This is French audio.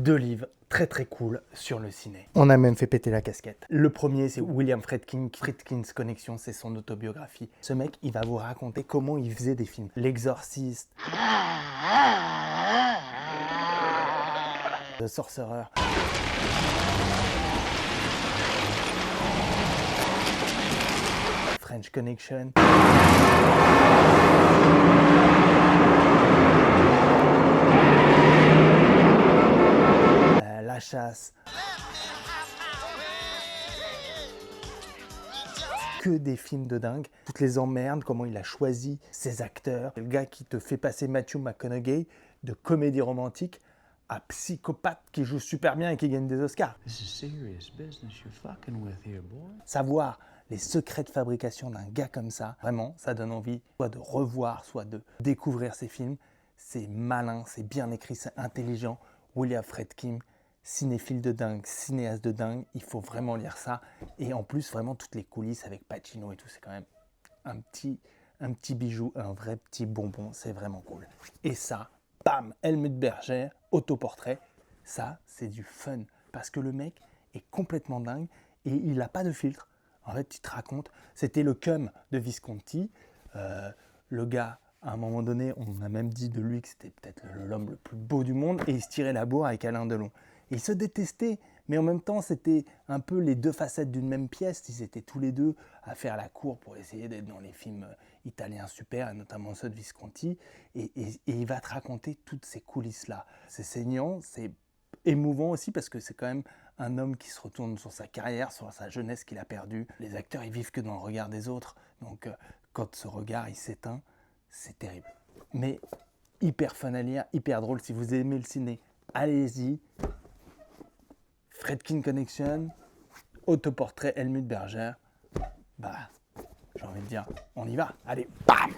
2 livres très très cool sur le ciné. On a même fait péter la casquette. Le premier, c'est William Friedkin, Friedkin's Connection, c'est son autobiographie. Ce mec, il va vous raconter comment il faisait des films. L'Exorciste, The Sorcerer, French Connection. La chasse. Que des films de dingue. Toutes les emmerdes, comment il a choisi ses acteurs. Le gars qui te fait passer Matthew McConaughey de comédie romantique à psychopathe qui joue super bien et qui gagne des Oscars. Savoir les secrets de fabrication d'un gars comme ça, vraiment, ça donne envie soit de revoir, soit de découvrir ses films. C'est malin, c'est bien écrit, c'est intelligent. William Friedkin, cinéphile de dingue, cinéaste de dingue, il faut vraiment lire ça. Et en plus, vraiment, toutes les coulisses avec Pacino et tout, c'est quand même un petit bijou, un vrai petit bonbon, c'est vraiment cool. Et ça, bam, Helmut Berger, autoportrait, ça, c'est du fun. Parce que le mec est complètement dingue et il n'a pas de filtre. En fait, il te raconte, c'était le cum de Visconti. Le gars, à un moment donné, on a même dit de lui que c'était peut-être l'homme le plus beau du monde et il se tirait la bourre avec Alain Delon. Ils se détestaient, mais en même temps, c'était un peu les deux facettes d'une même pièce. Ils étaient tous les deux à faire la cour pour essayer d'être dans les films italiens super, et notamment ceux de Visconti. Et il va te raconter toutes ces coulisses-là. C'est saignant, c'est émouvant aussi parce que c'est quand même un homme qui se retourne sur sa carrière, sur sa jeunesse qu'il a perdue. Les acteurs, ils vivent que dans le regard des autres. Donc, quand ce regard, il s'éteint, c'est terrible. Mais hyper fun à lire, hyper drôle. Si vous aimez le ciné, allez-y. Friedkin Connection, autoportrait Helmut Berger. Bah, j'ai envie de dire, on y va. Allez, bam!